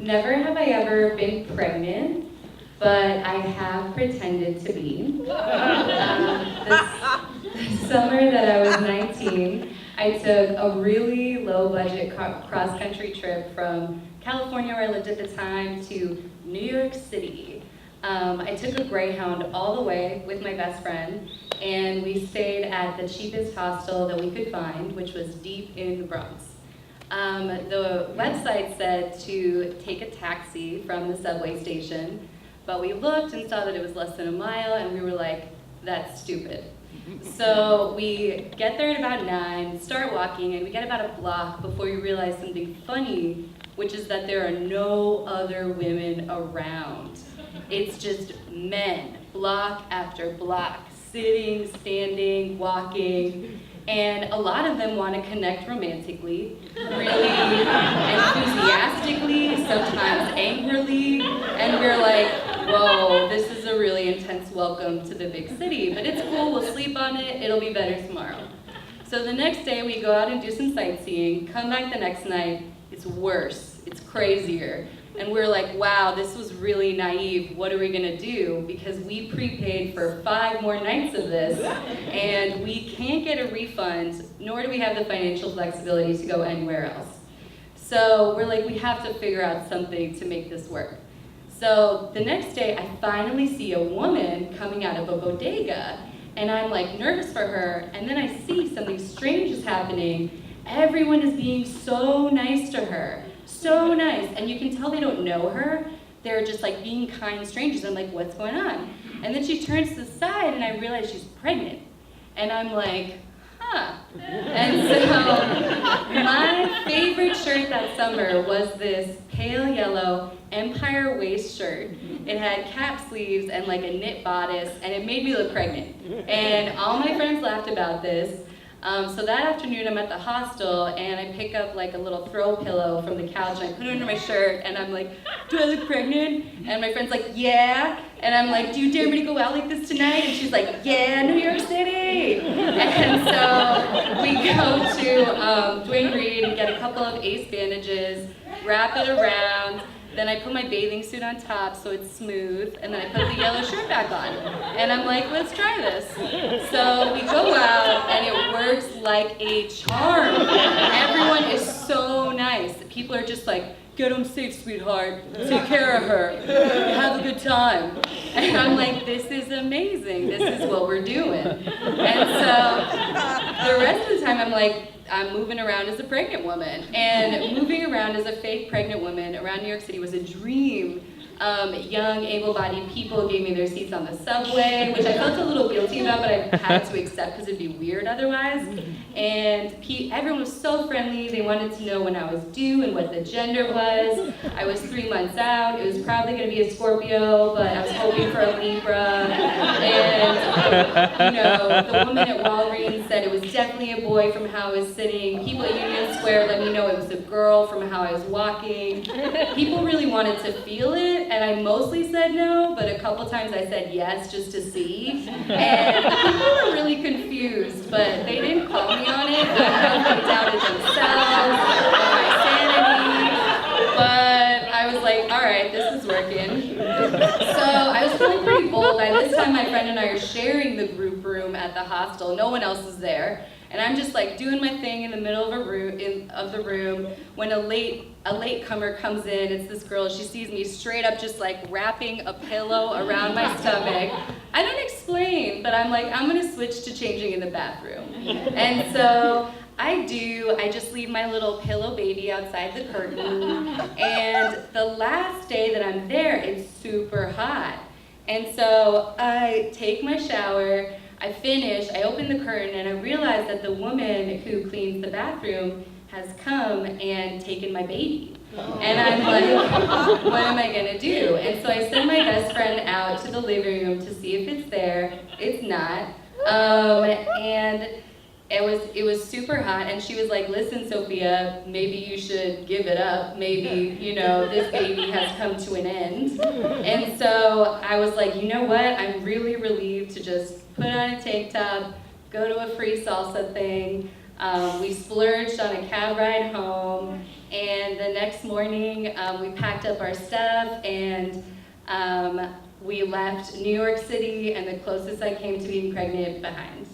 Never have I ever been pregnant, but I have pretended to be. The summer that I was 19, I took a really low-budget cross-country trip from California, where I lived at the time, to New York City. I took a Greyhound all the way with my best friend, and we stayed at the cheapest hostel that we could find, which was deep in the Bronx. The website said to take a taxi from the subway station, but we looked and saw that it was less than a mile, and we were like, that's stupid. So we get there at about 9, start walking, and we get about a block before we realize something funny, which is that there are no other women around. It's just men, block after block, sitting, standing, walking, and a lot of them want to connect romantically, really enthusiastically, sometimes angrily, and we're like, whoa, this is a really intense welcome to the big city, but it's cool, we'll sleep on it, it'll be better tomorrow. So the next day we go out and do some sightseeing, come back the next night, it's worse, it's crazier. And we're like, wow, this was really naive, what are we gonna do? Because we prepaid for 5 more nights of this, and we can't get a refund, nor do we have the financial flexibility to go anywhere else. So we're like, we have to figure out something to make this work. So the next day, I finally see a woman coming out of a bodega, and I'm like nervous for her, and then I see something strange is happening. Everyone is being so nice to her. So nice, and you can tell they don't know her. They're just like being kind strangers. I'm like, what's going on? And then she turns to the side, and I realize she's pregnant. And I'm like, huh. And so my favorite shirt that summer was this pale yellow Empire waist shirt. It had cap sleeves and like a knit bodice, and it made me look pregnant. And all my friends laughed about this. So that afternoon I'm at the hostel, and I pick up like a little throw pillow from the couch, and I put it under my shirt, and I'm like, do I look pregnant? And my friend's like, yeah. And I'm like, do you dare me to go out like this tonight? And she's like, yeah, New York City. And so we go to Dwayne Reed and get a couple of ace bandages, wrap it around. Then I put my bathing suit on top so it's smooth, and then I put the yellow shirt back on. And I'm like, let's try this. So we go out, and it works like a charm. Everyone is so nice. People are just like, get home safe, sweetheart. Take care of her. Have a good time. And I'm like, this is amazing. This is what we're doing. And so the rest of the time, I'm like, I'm moving around as a pregnant woman. And moving around as a fake pregnant woman around New York City was a dream. Young, able-bodied people gave me their seats on the subway, which I felt a little guilty about, but I had to accept because it'd be weird otherwise. And everyone was so friendly. They wanted to know when I was due and what the gender was. I was 3 months out. It was probably going to be a Scorpio, but I was hoping for a Libra. And, the woman at Walgreens said it was definitely a boy from how I was sitting. People at Union Square let me know it was a girl from how I was walking. People really wanted to feel it. And I mostly said no, but a couple times I said yes just to see. And people were really confused, but they didn't call me on it. I don't know if they doubted themselves or my sanity. But I was like, all right, this is working. So I was feeling pretty bold. By this time, my friend and I are sharing the group room at the hostel. No one else is there. And I'm just like doing my thing in the middle of the room when a latecomer comes in. It's this girl. She sees me straight up just like wrapping a pillow around my stomach. I don't explain, but I'm like, I'm gonna switch to changing in the bathroom. And so I do. I just leave my little pillow baby outside the curtain. And the last day that I'm there, it's super hot. And so I take my shower. I finish, I open the curtain, and I realize that the woman who cleans the bathroom has come and taken my baby. And I'm like, what am I gonna do? And so I send my best friend out to the living room to see if it's there. It's not. And it was super hot, and she was like, listen, Sophia, maybe you should give it up. Maybe, this baby has come to an end. And so I was like, you know what? I'm really relieved to just put on a tank top, go to a free salsa thing. We splurged on a cab ride home, And the next morning, we packed up our stuff and we left New York City and the closest I came to being pregnant behind.